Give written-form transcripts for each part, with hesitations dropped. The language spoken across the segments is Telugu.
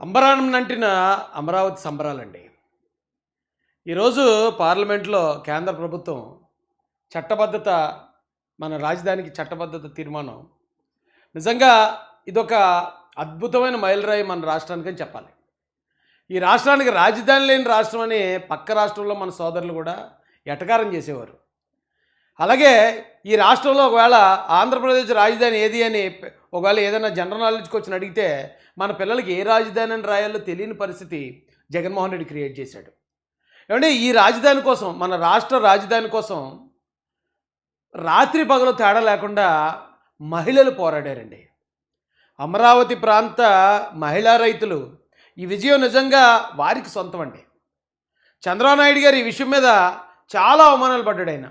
అంబరానం నంటిన అమరావతి సంబరాలండి. ఈరోజు పార్లమెంట్లో కేంద్ర ప్రభుత్వం చట్టబద్ధత మన రాజధానికి చట్టబద్ధత తీర్మానం నిజంగా ఇదొక అద్భుతమైన మైలురాయి మన రాష్ట్రానికని చెప్పాలి. ఈ రాష్ట్రానికి రాజధాని లేని రాష్ట్రం అని పక్క రాష్ట్రంలో మన సోదరులు కూడా ఎటకారం చేసేవారు. అలాగే ఈ రాష్ట్రంలో ఒకవేళ ఆంధ్రప్రదేశ్ రాజధాని ఏది అని ఒకవేళ ఏదైనా జనరల్ నాలెడ్జ్కి వచ్చి అడిగితే మన పిల్లలకి ఏ రాజధాని అని రాయాలో తెలియని పరిస్థితి జగన్మోహన్ రెడ్డి క్రియేట్ చేశాడు. ఏమంటే ఈ రాజధాని కోసం, మన రాష్ట్ర రాజధాని కోసం రాత్రి పగలు తేడా లేకుండా మహిళలు పోరాడారండి. అమరావతి ప్రాంత మహిళా రైతులు ఈ విజయం నిజంగా వారికి సొంతం అండి. చంద్రబాబు నాయుడు గారు ఈ విషయం మీద చాలా అవమానాలు పడ్డాడు ఆయన.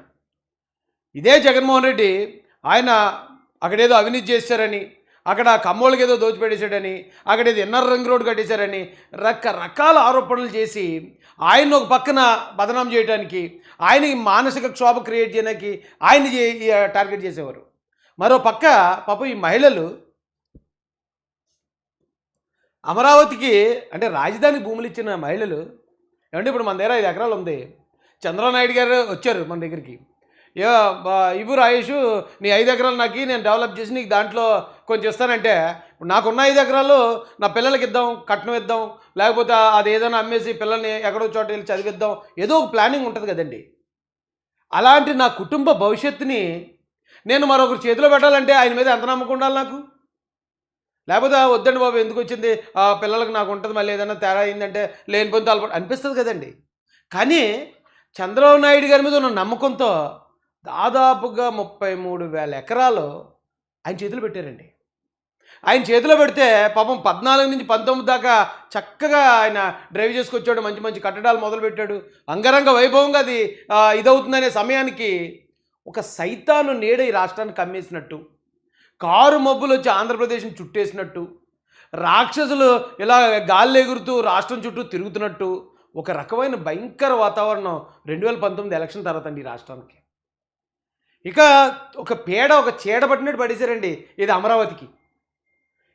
ఇదే జగన్మోహన్ రెడ్డి ఆయన అక్కడేదో అవినీతి చేశారని, అక్కడ కమ్మోళ్ళకి ఏదో దోచిపెట్టేశాడని, అక్కడేదో ఇన్నర్ రింగ్ రోడ్ కట్టేశారని రకరకాల ఆరోపణలు చేసి ఆయన ఒక పక్కన బదనాం చేయడానికి, ఆయనకి మానసిక క్షోభ క్రియేట్ చేయడానికి ఆయన టార్గెట్ చేసేవారు. మరో పక్క పాపం ఈ మహిళలు అమరావతికి అంటే రాజధాని భూములు ఇచ్చిన మహిళలు ఏమంటే ఇప్పుడు మన దగ్గర 5 ఎకరాలు ఉంది. చంద్రబాబు నాయుడు గారు వచ్చారు మన దగ్గరికి, ఇవ్వు రాయేష్, నీ 5 ఎకరాలు నాకు నేను డెవలప్ చేసి నీకు దాంట్లో కొంచెం ఇస్తానంటే, ఇప్పుడు నాకున్న 5 ఎకరాలు నా పిల్లలకి ఇద్దాం, కట్నం ఇద్దాం, లేకపోతే అది ఏదైనా అమ్మేసి పిల్లల్ని ఎక్కడో చోట వెళ్ళి చదివిద్దాం, ఏదో ఒక ప్లానింగ్ ఉంటుంది కదండి. అలాంటి నా కుటుంబ భవిష్యత్తుని నేను మరొకరి చేతిలో పెట్టాలంటే ఆయన మీద ఎంత నమ్మకం ఉండాలి నాకు? లేకపోతే వద్దండి బాబు ఎందుకు వచ్చింది, పిల్లలకు నాకు ఉంటుంది, మళ్ళీ ఏదైనా తేడా అయిందంటే లేనిపోయిన తలపడి అనిపిస్తుంది కదండి. కానీ చంద్రబాబు నాయుడు గారి మీద ఉన్న నమ్మకంతో దాదాపుగా 33,000 ఎకరాలు ఆయన చేతిలో పెట్టారండి. ఆయన చేతిలో పెడితే పాపం 14 నుంచి 19 దాకా చక్కగా ఆయన డ్రైవ్ చేసుకొచ్చాడు, మంచి మంచి కట్టడాలు మొదలుపెట్టాడు, అంగరంగ వైభవంగా అది ఇదవుతుందనే సమయానికి ఒక సైతాను నీడ ఈ రాష్ట్రాన్ని కమ్మేసినట్టు, కారు మబ్బులు వచ్చి ఆంధ్రప్రదేశ్ని చుట్టేసినట్టు, రాక్షసులు ఇలా గాల్లో ఎగురుతూ రాష్ట్రం చుట్టూ తిరుగుతున్నట్టు ఒక రకమైన భయంకర వాతావరణం 2019 ఎలక్షన్ తర్వాత అండి ఈ రాష్ట్రానికి. ఇక ఒక చీడ పట్టినట్టు పడేశారండి ఇది అమరావతికి.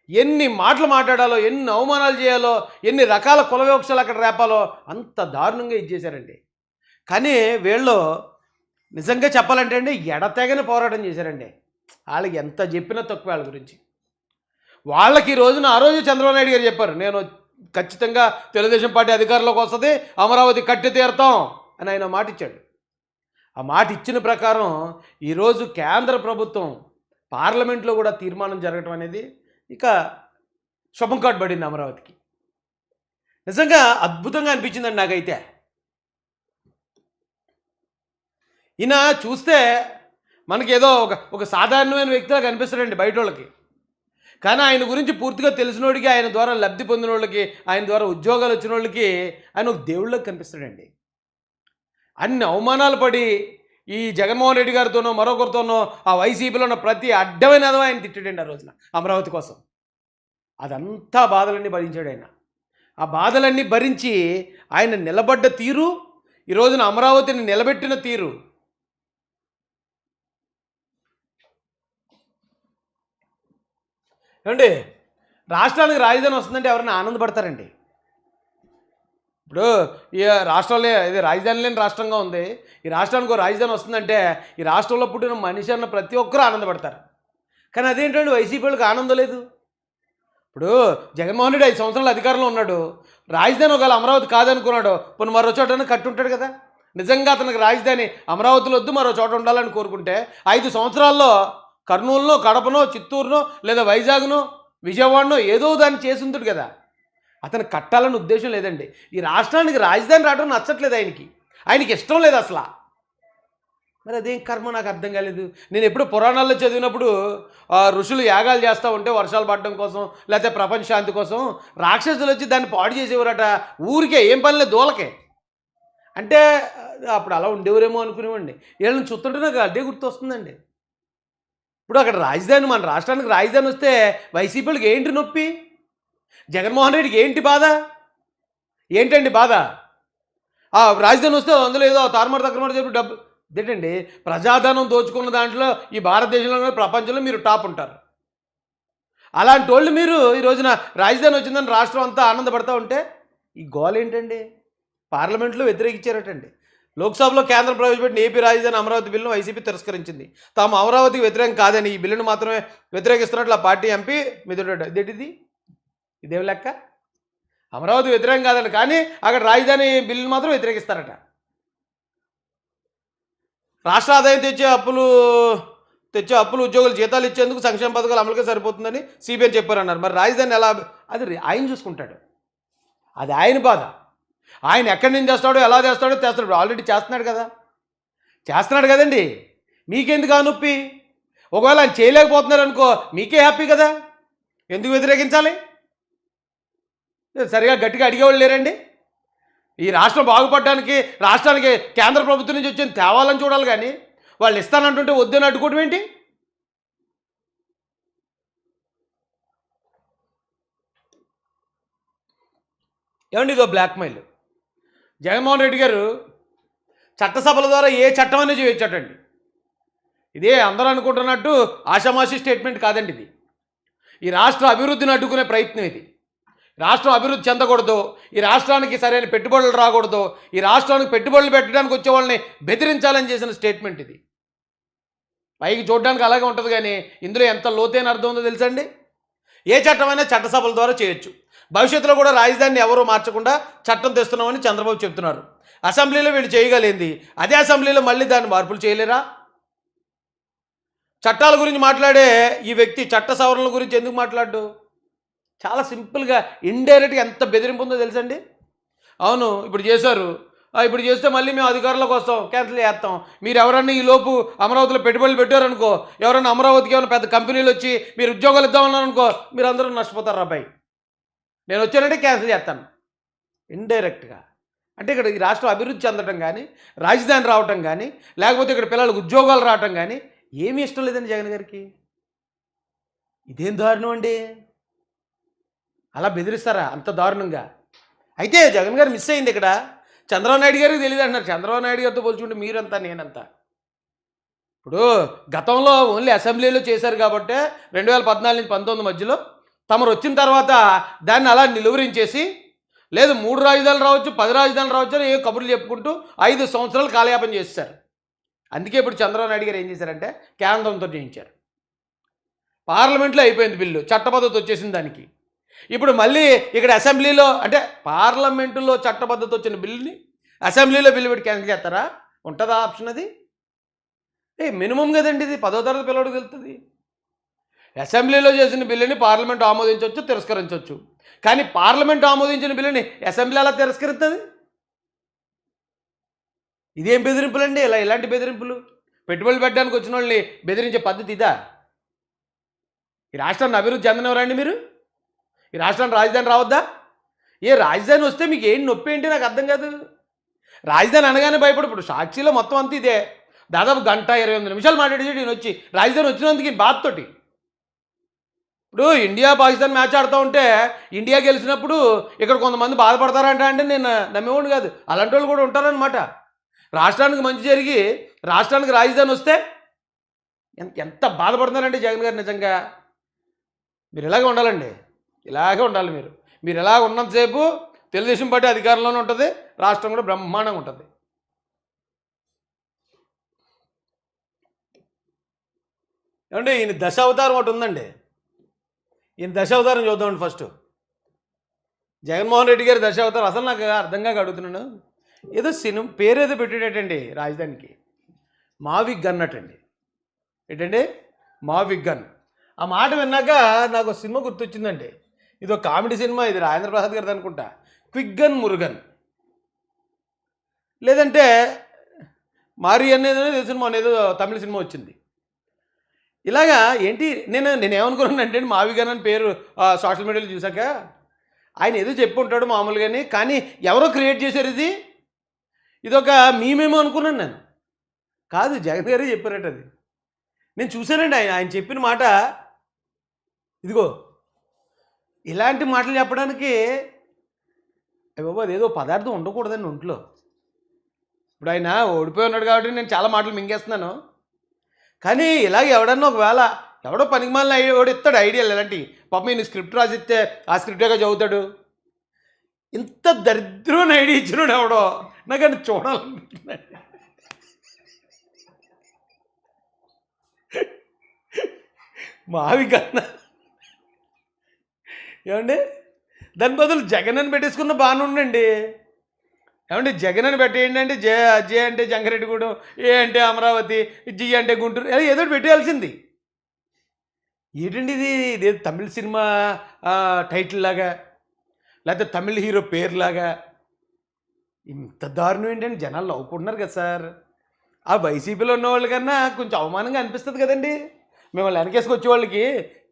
ఎన్ని మాటలు మాట్లాడాలో, ఎన్ని అవమానాలు చేయాలో, ఎన్ని రకాల కుల వివక్షలు అక్కడ రేపాలో అంత దారుణంగా ఇచ్చేశారండి. కానీ వీళ్ళు నిజంగా చెప్పాలంటే అండి ఎడతెగని పోరాటం చేశారండి. వాళ్ళకి ఎంత చెప్పినా తక్కువ వాళ్ళ గురించి. వాళ్ళకి ఆ రోజు చంద్రబాబు నాయుడు గారు చెప్పారు, నేను ఖచ్చితంగా తెలుగుదేశం పార్టీ అధికారంలోకి వస్తుంది, అమరావతి కట్టి తీరుతాం అని ఆయన మాట ఇచ్చాడు. ఆ మాట ఇచ్చిన ప్రకారం ఈరోజు కేంద్ర ప్రభుత్వం పార్లమెంట్లో కూడా తీర్మానం జరగటం అనేది ఇక శుభం పడింది అమరావతికి. నిజంగా అద్భుతంగా అనిపించిందండి నాకైతే. ఈయన చూస్తే మనకేదో ఒక సాధారణమైన వ్యక్తిగా కనిపిస్తాడండి బయట వాళ్ళకి. కానీ ఆయన గురించి పూర్తిగా తెలిసినోడికి, ఆయన ద్వారా లబ్ధి పొందిన వాళ్ళకి, ఆయన ద్వారా ఉద్యోగాలు వచ్చిన వాళ్ళకి ఆయన ఒక దేవుళ్ళకి కనిపిస్తాడండి. అన్ని అవమానాలు పడి ఈ జగన్మోహన్ రెడ్డి గారితోనో మరొకరితోనో ఆ వైసీపీలో ఉన్న ప్రతి అడ్డమైన ఆయన తిట్టాడండి ఆ రోజున అమరావతి కోసం. అదంతా బాధలన్నీ భరించాడు ఆయన. ఆ బాధలన్నీ భరించి ఆయన నిలబడ్డ తీరు, ఈ రోజున అమరావతిని నిలబెట్టిన తీరు ఏమండి. రాష్ట్రానికి రాజధాని వస్తుందంటే ఎవరైనా ఆనందపడతారండి. ఇప్పుడు ఈ రాష్ట్రంలో ఇది రాజధాని లేని రాష్ట్రంగా ఉంది, ఈ రాష్ట్రానికి రాజధాని వస్తుందంటే ఈ రాష్ట్రంలో పుట్టిన మనిషి అన్న ప్రతి ఒక్కరూ ఆనందపడతారు. కానీ అదేంటండి వైసీపీ వాళ్ళకి ఆనందం లేదు. ఇప్పుడు జగన్మోహన్ రెడ్డి 5 సంవత్సరాలు అధికారంలో ఉన్నాడు, రాజధాని ఒకవేళ అమరావతి కాదనుకున్నాడు, పోనీ మరో చోట కట్టుంటాడు కదా. నిజంగా అతనికి రాజధాని అమరావతిలో వద్దు మరో చోట ఉండాలని కోరుకుంటే 5 సంవత్సరాల్లో కర్నూలునో, కడపనో, చిత్తూరునో, లేదా వైజాగ్నో, విజయవాడనో ఏదో దాన్ని చేసి ఉంటుంది కదా. అతను కట్టాలని ఉద్దేశం లేదండి. ఈ రాష్ట్రానికి రాజధాని రావడం నచ్చట్లేదు ఆయనకి ఇష్టం లేదు అసలు. మరి అదేం కర్మ నాకు అర్థం కాలేదు. నేను ఎప్పుడు పురాణాల్లో చదివినప్పుడు ఋషులు యాగాలు చేస్తూ ఉంటే వర్షాలు పడడం కోసం, లేకపోతే ప్రపంచ శాంతి కోసం రాక్షసులు వచ్చి దాన్ని పాడు చేసేవారట. ఊరికే ఏం పని లేదు దోలకే అంటే అప్పుడు అలా ఉండేవారేమో అనుకునేవాడిని. వీళ్ళని చూస్తుంటే నాకు అడ్డే గుర్తొస్తుందండి. ఇప్పుడు అక్కడ రాజధాని, మన రాష్ట్రానికి రాజధాని వస్తే వైసీపీలకు ఏంటి నొప్పి, జగన్మోహన్ రెడ్డికి ఏంటి బాధ, ఏంటండి బాధ? రాజధాని వస్తే అందులో ఏదో తారుమారు తగ్గమారు చెప్పి డబ్బు ఇదేంటండి. ప్రజాధనం దోచుకున్న దాంట్లో ఈ భారతదేశంలో ప్రపంచంలో మీరు టాప్ ఉంటారు. అలాంటి వాళ్ళు మీరు ఈ రోజున రాజధాని వచ్చిందని రాష్ట్రం అంతా ఆనందపడతా ఉంటే ఈ గోల్ ఏంటండి? పార్లమెంట్లో వ్యతిరేకించారటండి. లోక్సభలో కేంద్రం ప్రవేశపెట్టిన ఏపీ రాజధాని అమరావతి బిల్లును వైసీపీ తిరస్కరించింది. తాము అమరావతికి వ్యతిరేకం కాదని ఈ బిల్లును మాత్రమే వ్యతిరేకిస్తున్నట్లు ఆ పార్టీ ఎంపీ మిథునరెడ్డి. ఇదేంటిది? ఇదేం లెక్క? అమరావతి వ్యతిరేకం కాదండి, కానీ అక్కడ రాజధాని బిల్లును మాత్రం వ్యతిరేకిస్తారట. రాష్ట్ర ఆదాయం తెచ్చే అప్పులు ఉద్యోగులు జీతాలు ఇచ్చేందుకు సంక్షేమ పథకాలు అమలుగా సరిపోతుందని సిబిఐ చెప్పారన్నారు. మరి రాజధాని ఎలా? అది ఆయన చూసుకుంటాడు, అది ఆయన బాధ. ఆయన ఎక్కడి నుంచి చేస్తాడో, ఎలా చేస్తాడు. ఆల్రెడీ చేస్తున్నాడు కదండి. మీకెందుకు ఆ నొప్పి? ఒకవేళ ఆయన చేయలేకపోతున్నారు అనుకో, మీకే హ్యాపీ కదా. ఎందుకు వ్యతిరేకించాలి? సరిగా గట్టిగా అడిగేవాళ్ళు లేరండి. ఈ రాష్ట్రం బాగుపడడానికి రాష్ట్రానికి కేంద్ర ప్రభుత్వం నుంచి వచ్చింది తేవాలని చూడాలి, కానీ వాళ్ళు ఇస్తానంటుంటే వద్దని అడ్డుకోవడం ఏంటి? ఏమండి, ఇదో బ్లాక్మెయిల్. జగన్మోహన్ రెడ్డి గారు చట్టసభల ద్వారా ఏ చట్టం అనేది చేయొచ్చటండి. ఇదే అందరూ అనుకుంటున్నట్టు ఆషామాషి స్టేట్మెంట్ కాదండి ఇది. ఈ రాష్ట్ర అభివృద్ధిని అడ్డుకునే ప్రయత్నం ఇది. రాష్ట్రం అభివృద్ధి చెందకూడదు, ఈ రాష్ట్రానికి సరైన పెట్టుబడులు రాకూడదు, ఈ రాష్ట్రానికి పెట్టుబడులు పెట్టడానికి వచ్చే వాళ్ళని బెదిరించాలని చేసిన స్టేట్మెంట్ ఇది. పైకి చూడడానికి అలాగే ఉంటుంది, కానీ ఇందులో ఎంత లోతైన అర్థం ఉందో తెలుసండి. ఏ చట్టమైనా చట్టసభల ద్వారా చేయొచ్చు. భవిష్యత్తులో కూడా రాజధానిని ఎవరూ మార్చకుండా చట్టం తెస్తున్నామని చంద్రబాబు చెప్తున్నారు. అసెంబ్లీలో వీళ్ళు చేయగలిగింది, అదే అసెంబ్లీలో మళ్ళీ దాన్ని మార్పులు చేయలేరా? చట్టాల గురించి మాట్లాడే ఈ వ్యక్తి చట్ట సవరణల గురించి ఎందుకు మాట్లాడు? చాలా సింపుల్గా ఇండైరెక్ట్గా ఎంత బెదిరింపు ఉందో తెలుసండి. అవును, ఇప్పుడు చేశారు, ఇప్పుడు చేస్తే మళ్ళీ మేము అధికారంలోకి వస్తాం, క్యాన్సిల్ చేస్తాం. మీరు ఎవరన్నా ఈ లోపు అమరావతిలో పెట్టుబడులు పెట్టారనుకో, ఎవరన్నా అమరావతికి ఏమైనా పెద్ద కంపెనీలు వచ్చి మీరు ఉద్యోగాలు ఇద్దామన్నారనుకో, మీరు అందరూ నష్టపోతారు. అబ్బాయి, నేను వచ్చానంటే క్యాన్సిల్ చేస్తాను. ఇండైరెక్ట్గా అంటే ఇక్కడ ఈ రాష్ట్రం అభివృద్ధి చెందడం కానీ, రాజధాని రావటం కానీ, లేకపోతే ఇక్కడ పిల్లలకు ఉద్యోగాలు రావటం కానీ ఏమీ ఇష్టం లేదండి జగన్ గారికి. ఇదేం దారుణం అండి? అలా బెదిరిస్తారా అంత దారుణంగా? అయితే జగన్ గారు మిస్ అయింది ఇక్కడ. చంద్రబాబు నాయుడు గారికి తెలియదు అంటున్నారు. చంద్రబాబు నాయుడు గారితో పోల్చుకుంటే మీరంతా నేనంతా. ఇప్పుడు గతంలో ఓన్లీ అసెంబ్లీలో చేశారు కాబట్టి 2014 నుంచి 19 మధ్యలో తమరు వచ్చిన తర్వాత దాన్ని అలా నిలువరించేసి, లేదు 3 రాజధానులు రావచ్చు, 10 రాజధానులు రావచ్చు అని ఏ కబుర్లు చెప్పుకుంటూ 5 సంవత్సరాలు కాలయాపన చేశారు. అందుకే ఇప్పుడు చంద్రబాబు నాయుడు గారు ఏం చేశారంటే కేంద్రంతో చేయించారు. పార్లమెంట్లో అయిపోయింది బిల్లు, చట్టబద్ధత వచ్చేసింది దానికి. ఇప్పుడు మళ్ళీ ఇక్కడ అసెంబ్లీలో, అంటే పార్లమెంటులో చట్టబద్ధత వచ్చిన బిల్లుని అసెంబ్లీలో బిల్లు పెట్టి క్యాన్సిల్ చేస్తారా? ఉంటుందా ఆప్షన్? అది మినిమం కదండి. ఇది 10వ తరగతి పిల్లడికి వెళ్తుంది. అసెంబ్లీలో చేసిన బిల్లుని పార్లమెంట్ ఆమోదించవచ్చు, తిరస్కరించవచ్చు. కానీ పార్లమెంట్ ఆమోదించిన బిల్లుని అసెంబ్లీ అలా తిరస్కరిస్తుంది? ఇదేం బెదిరింపులండి? ఇలాంటి బెదిరింపులు పెట్టుబడులు పెట్టడానికి వచ్చిన వాళ్ళని బెదిరించే పద్ధతి ఇదా? ఈ రాష్ట్రాన్ని అభివృద్ధి చెందనివ్వరండి మీరు? ఈ రాష్ట్రానికి రాజధాని రావద్దా? ఏ రాజధాని వస్తే మీకు ఏం నొప్పి ఏంటి నాకు అర్థం కాదు. రాజధాని అనగానే భయపడు. సాక్షిలో మొత్తం అంతా ఇదే. దాదాపు 1:28 నిమిషాలు మాట్లాడేసి నేను వచ్చి రాజధాని వచ్చినందుకు బాధతోటి. ఇప్పుడు ఇండియా పాకిస్తాన్ మ్యాచ్ ఆడుతూ ఉంటే ఇండియా గెలిచినప్పుడు ఇక్కడ కొంతమంది బాధపడతారంట అంటే నేను నమ్మేవాడిని కాదు. అలాంటి వాళ్ళు కూడా ఉంటారనమాట. రాష్ట్రానికి మంచి జరిగి రాష్ట్రానికి రాజధాని వస్తే ఎంత బాధపడుతున్నారంటే జగన్ గారు. నిజంగా మీరు ఇలాగే ఉండాలండి, ఇలాగే ఉండాలి. మీరు ఇలాగ ఉన్నంతసేపు తెలుగుదేశం పార్టీ అధికారంలోనే ఉంటుంది, రాష్ట్రం కూడా బ్రహ్మాండంగా ఉంటుంది. ఏమంటే ఈయన దశావతారం ఒకటి ఉందండి. ఈయన దశావతారం చూద్దామండి. ఫస్ట్ జగన్మోహన్ రెడ్డి గారి దశావతారం అసలు నాకు అర్థం కాక అడుగుతున్నాను. ఏదో సినిమా పేరేదో పెట్టేటండి రాజధానికి, మావిగ్ గన్ అటండి. ఏంటండి మావిగ్ గన్? ఆ మాట విన్నాక నాకు సినిమా గుర్తొచ్చిందండి. ఇది ఒక కామెడీ సినిమా, ఇది రాజేంద్ర ప్రసాద్ గారిది అనుకుంటా, క్విక్ గన్ మురుగన్. లేదంటే మారి అనేది సినిమా, అనేదో తమిళ సినిమా వచ్చింది. ఇలాగా ఏంటి నేనేమనుకున్నానంటే మావి గన్ అని పేరు సోషల్ మీడియాలో చూసాక ఆయన ఏదో చెప్పి ఉంటాడు మామూలుగానే, కానీ ఎవరో క్రియేట్ చేశారు ఇదొక మీమేమో అనుకున్నాను నేను. కాదు, జగన్ గారే చెప్పారట అది. నేను చూశానండి ఆయన చెప్పిన మాట. ఇదిగో ఇలాంటి మాటలు చెప్పడానికి బాబు అదేదో పదార్థం ఉండకూడదండి ఒంట్లో. ఇప్పుడు ఆయన ఓడిపోయి ఉన్నాడు కాబట్టి నేను చాలా మాటలు మింగేస్తున్నాను. కానీ ఇలాగ ఎవడన్నా ఒకవేళ ఎవడో పనికిమాలిన ఎవడు ఇస్తాడు ఐడియాలు ఎలాంటి పాపం ఈయన స్క్రిప్ట్ రాసిస్తే ఆ స్క్రిప్టేగా చదువుతాడు. ఇంత దరిద్రమైన ఐడియా ఇచ్చినాడు ఎవడో, నాకు అని చూడాలనుకుంటున్నాడు. మావి కన్నా ఏమండి, దాని బదులు జగన్ అని పెట్టేసుకున్న బాగానే ఉండండి. ఏమంటే జగన్ అని పెట్టేయండి అంటే జే అంటే జంగారెడ్డిగూడెం, ఏ అంటే అమరావతి, జి అంటే గుంటూరు, ఏదో పెట్టేయాల్సింది. ఏంటండి ఇది తమిళ సినిమా టైటిల్ లాగా, లేకపోతే తమిళ హీరో పేరులాగా. ఇంత దారుణం ఏంటంటే జనాలు నవ్వుకుంటున్నారు కదా సార్. ఆ వైసీపీలో ఉన్న వాళ్ళ కన్నా కొంచెం అవమానంగా అనిపిస్తుంది కదండి. మిమ్మల్ని వెనకేసుకు వచ్చేవాళ్ళకి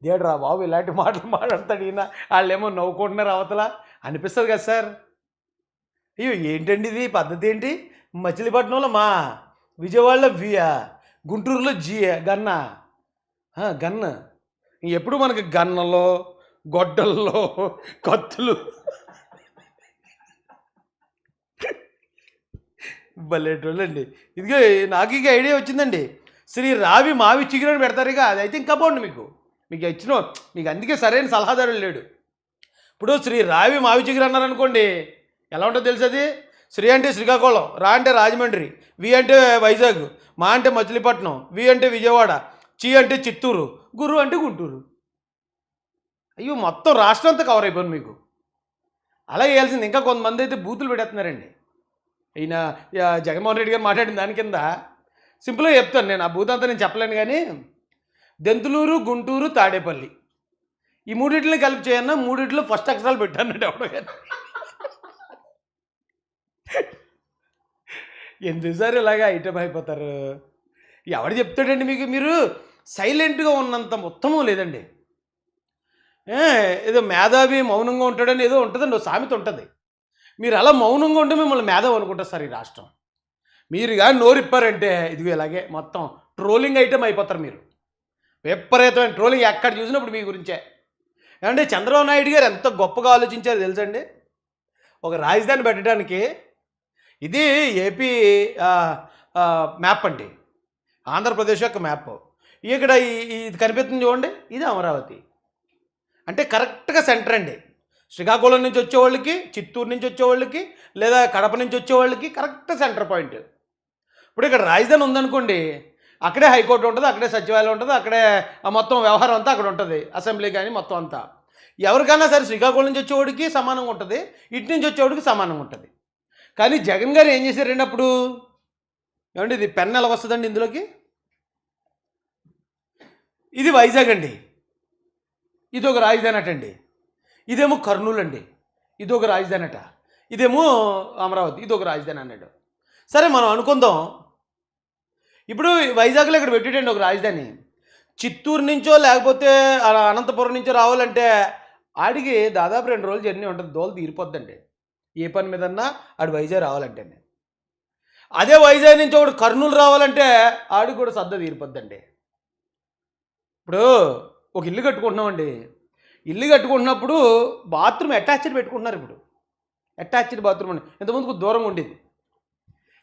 దేడ్రా బాబు ఇలాంటి మాటలు మాట్లాడతాడు ఈయన, వాళ్ళేమో నవ్వుకుంటున్నారు అవతల అనిపిస్తుంది కదా సార్. అయ్యో ఏంటండి ఇది పద్ధతి ఏంటి? మచిలీపట్నంలో మా, విజయవాడలో వియా, గుంటూరులో జియా, గన్న గన్న. ఎప్పుడు మనకి గన్నలో గొడ్డల్లో కత్తులు భలేటోళ్ళండి. ఇదిగో నాకు ఇక ఐడియా వచ్చిందండి. శ్రీ రావి మావి చిగురని పెడతారు ఇక, అది అయితే ఇంకా బాగుండు మీకు ఇచ్చిన, మీకు అందుకే సరైన సలహాదారులు లేడు. ఇప్పుడు శ్రీ రావి మావి చిగురు అన్నారనుకోండి, ఎలా ఉంటుందో తెలుసు. అది శ్రీ అంటే శ్రీకాకుళం, రా అంటే రాజమండ్రి, వి అంటే వైజాగ్, మా అంటే మచిలీపట్నం, వి అంటే విజయవాడ, చి అంటే చిత్తూరు, గురు అంటే గుంటూరు. అయ్యో మొత్తం రాష్ట్రం అంతా కవర్ అయిపోయింది మీకు. అలా వేయాల్సింది. ఇంకా కొంతమంది అయితే బూతులు పెడేస్తున్నారండి. ఈయన జగన్మోహన్ రెడ్డి గారు మాట్లాడిన దాని కింద సింపుల్గా చెప్తాను నేను, ఆ బూత్ అంతా నేను చెప్పలేను కానీ, దెంతులూరు, గుంటూరు, తాడేపల్లి ఈ మూడింటిని కలిపి చేయన్నా, మూడింటిలో ఫస్ట్ అక్షరాలు పెట్టానండి ఎవడో కానీ. ఎందుసారి ఇలాగా ఐటమ్ అయిపోతారు? ఎవడు చెప్తాడండి మీకు? మీరు సైలెంట్గా ఉన్నంత ఉత్తమం లేదండి. ఏదో మేధావి మౌనంగా ఉంటాడని ఏదో ఉంటుందండి, ఓ సామెత ఉంటుంది. మీరు అలా మౌనంగా ఉంటే మిమ్మల్ని మేధావి అనుకుంటారు సార్ ఈ రాష్ట్రం. మీరు కానీ నోరిప్పారంటే ఇదిగో ఇలాగే మొత్తం ట్రోలింగ్ ఐటమ్ అయిపోతారు మీరు. విపరీతమైన ట్రోలింగ్ ఎక్కడ చూసినప్పుడు మీ గురించే. ఏమంటే చంద్రబాబు నాయుడు గారు ఎంత గొప్పగా ఆలోచించారో తెలుసండి. ఒక రాజధాని పెట్టడానికి, ఇది ఏపీ మ్యాప్ అండి, ఆంధ్రప్రదేశ్ యొక్క మ్యాప్. ఇక్కడ ఇది కనిపిస్తుంది చూడండి, ఇది అమరావతి. అంటే కరెక్ట్గా సెంటర్ అండి. శ్రీకాకుళం నుంచి వచ్చేవాళ్ళకి, చిత్తూరు నుంచి వచ్చేవాళ్ళకి, లేదా కడప నుంచి వచ్చేవాళ్ళకి కరెక్ట్ సెంటర్ పాయింట్. ఇప్పుడు ఇక్కడ రాజధాని ఉందనుకోండి, అక్కడే హైకోర్టు ఉంటుంది, అక్కడే సచివాలయం ఉంటుంది, అక్కడే మొత్తం వ్యవహారం అంతా అక్కడ ఉంటుంది, అసెంబ్లీ కానీ మొత్తం అంతా. ఎవరికైనా సరే శ్రీకాకుళం నుంచి వచ్చేవాడికి సమానంగా ఉంటుంది, ఇటు నుంచి వచ్చేవాడికి సమానంగా ఉంటుంది. కానీ జగన్ గారు ఏం చేశారండి అప్పుడు? ఏమంటే ఇది పెన్ ఎలా వస్తుందండి ఇందులోకి? ఇది వైజాగ్ అండి, ఇది ఒక రాజధాని అటండి. ఇదేమో కర్నూలు అండి, ఇది ఒక రాజధాని అట. ఇదేమో అమరావతి, ఇది ఒక రాజధాని అన్నాడు. సరే మనం అనుకుందాం, ఇప్పుడు వైజాగ్లో ఇక్కడ పెట్టేటండి ఒక రాజధాని. చిత్తూరు నుంచో లేకపోతే అనంతపురం నుంచో రావాలంటే ఆడికి దాదాపు 2 రోజులు జర్నీ ఉంటుంది, దోలు తీరిపోద్దండి. ఏ పని మీదన్నా ఆడు వైజాగ్ రావాలంటే. అదే వైజాగ్ నుంచి ఒకటి కర్నూలు రావాలంటే ఆడికి కూడా సద్ద తీరిపోద్దండి. ఇప్పుడు ఒక ఇల్లు కట్టుకుంటున్నామండి, ఇల్లు కట్టుకుంటున్నప్పుడు బాత్రూమ్ అటాచ్డ్ పెట్టుకుంటున్నారు. ఇప్పుడు అటాచ్డ్ బాత్రూమ్ అండి, ఇంతకుముందుకు దూరంగా ఉండేది.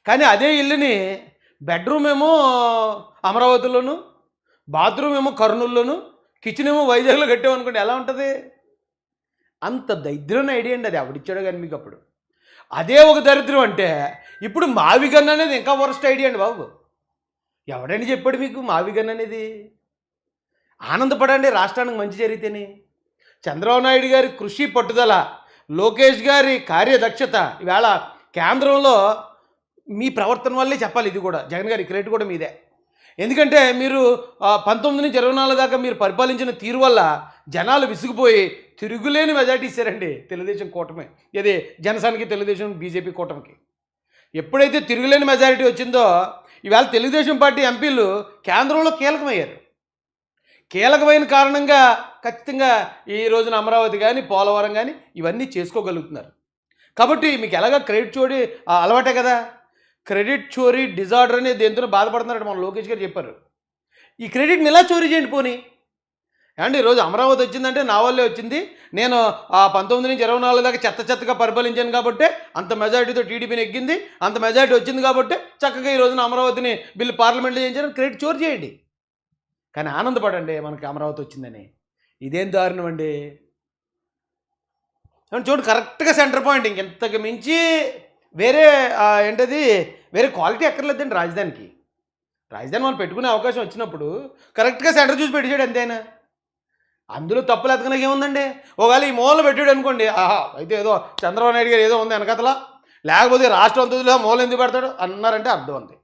కానీ అదే ఇల్లుని బెడ్రూమ్ ఏమో అమరావతిలోను, బాత్రూమ్ ఏమో కర్నూలులోను, కిచెన్ ఏమో వైజాగ్లో కట్టామనుకోండి, ఎలా ఉంటుంది? అంత దరిద్రం ఐడియా అండి అది, ఎవడిచ్చాడో కానీ మీకు అప్పుడు. అదే ఒక దరిద్రం అంటే ఇప్పుడు మావిగన్ అనేది ఇంకా వరస్ట్ ఐడియా అండి బాబు. ఎవడని చెప్పాడు మీకు మావిగన్ అనేది? ఆనందపడండి రాష్ట్రానికి మంచి జరిగితేనే. చంద్రబాబు నాయుడు గారి కృషి పట్టుదల, లోకేష్ గారి కార్యదక్షత, ఈవేళ కేంద్రంలో మీ ప్రవర్తన వల్లే చెప్పాలి. ఇది కూడా జగన్ గారి క్రెడిట్ కూడా మీదే. ఎందుకంటే మీరు 19 నుంచి 24 దాకా మీరు పరిపాలించిన తీరు వల్ల జనాలు విసిగిపోయి తిరుగులేని మెజార్టీ ఇచ్చారండి తెలుగుదేశం కూటమి. ఇది జనసేనకి, తెలుగుదేశం, బీజేపీ కూటమికి. ఎప్పుడైతే తిరుగులేని మెజారిటీ వచ్చిందో ఈవేళ తెలుగుదేశం పార్టీ ఎంపీలు కేంద్రంలో కీలకమయ్యారు. కీలకమైన కారణంగా ఖచ్చితంగా ఈ రోజున అమరావతి కానీ, పోలవరం కానీ ఇవన్నీ చేసుకోగలుగుతున్నారు. కాబట్టి మీకు ఎలాగ క్రెడిట్ చోరీ అలవాటే కదా. క్రెడిట్ చోరీ డిజార్డర్ అనేది దేంతో బాధపడుతున్నారంటే మన లోకేష్ గారు చెప్పారు. ఈ క్రెడిట్ని ఎలా చోరీ చేయండి పోనీ. ఏమంటే ఈరోజు అమరావతి వచ్చిందంటే నా వల్లే వచ్చింది, నేను 19 నుంచి 24 దాకా చెత్తగా పరిపాలించాను కాబట్టి అంత మెజారిటీతో టీడీపీని ఎక్కింది, అంత మెజారిటీ వచ్చింది కాబట్టి చక్కగా ఈ రోజున అమరావతిని బిల్లు పార్లమెంట్లో చేయించారు. క్రెడిట్ చోరీ చేయండి. కానీ ఆనందపడండి మనకి అమరావతి వచ్చిందని. ఇదేం దారుణం అండి. చూడండి కరెక్ట్గా సెంటర్ పాయింట్, ఇంకెంతకు మించి వేరే ఏంటది వేరే క్వాలిటీ ఎక్కర్లేదండి రాజధానికి. రాజధాని మనం పెట్టుకునే అవకాశం వచ్చినప్పుడు కరెక్ట్గా సెంటర్ చూసి పెట్టాడు అంతేనా. అందులో తప్పులు ఎతకడానికి ఏముందండి. ఒకవేళ ఈ మూలలో పెట్టాడు అనుకోండి, ఆహా అయితే ఏదో చంద్రబాబు నాయుడు గారు ఏదో ఉంది వెనకతల, లేకపోతే రాష్ట్రం అంతలో మూల ఎందుకు పెడతాడు అన్నారంటే అర్థం ఉంది.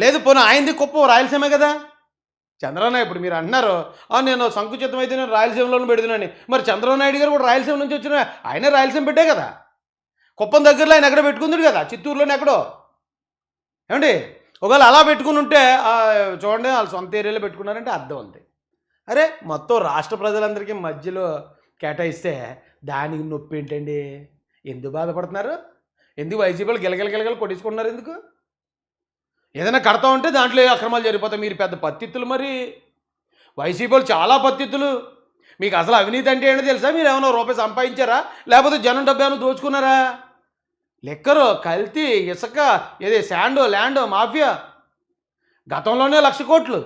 లేదు పోనీ ఆయనది కుప్పం రాయలసీమే కదా. చంద్రబాబు నాయుడు ఇప్పుడు మీరు అంటున్నారు నేను సంకుచితం అయితే నేను రాయలసీమలోనే పెడుతున్నాను. మరి చంద్రబాబు నాయుడు గారు కూడా రాయలసీమ నుంచి వచ్చిన ఆయనే రాయలసీమ పెట్టే కదా. కుప్పం దగ్గరలో ఆయన ఎక్కడ పెట్టుకుందాడు కదా, చిత్తూరులోనే ఎక్కడో. ఏమండి ఒకవేళ అలా పెట్టుకుని ఉంటే చూడండి వాళ్ళు సొంత ఏరియాలో పెట్టుకున్నారంటే అర్థం ఉంది. అరే మొత్తం రాష్ట్ర ప్రజలందరికీ మధ్యలో కేటాయిస్తే దానికి నొప్పి ఏంటండి. ఎందుకు బాధపడుతున్నారు, ఎందుకు వైసీపీలు గిలగిల కొట్టించుకుంటున్నారు ఎందుకు. ఏదైనా కడతా ఉంటే దాంట్లో అక్రమాలు జరిగిపోతాయి. మీరు పెద్ద పత్తిత్తులు, మరి వైసీపీలు చాలా పత్తిత్తులు. మీకు అసలు అవినీతి అంటే ఏంటో తెలుసా. మీరు ఏమైనా రూపాయి సంపాదించారా, లేకపోతే జనం డబ్బు ఏమైనా దోచుకున్నారా. లెక్కరు కల్తీ ఇసుక ఏదే శాండో ల్యాండో మాఫియా గతంలోనే 1,00,000 కోట్లు.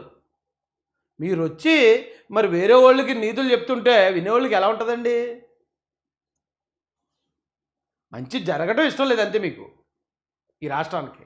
మీరు వచ్చి మరి వేరే వాళ్ళకి నీతులు చెప్తుంటే వినేవాళ్ళకి ఎలా ఉంటుందండి. మంచి జరగడం ఇష్టం లేదంతే మీకు ఈ రాష్ట్రానికి.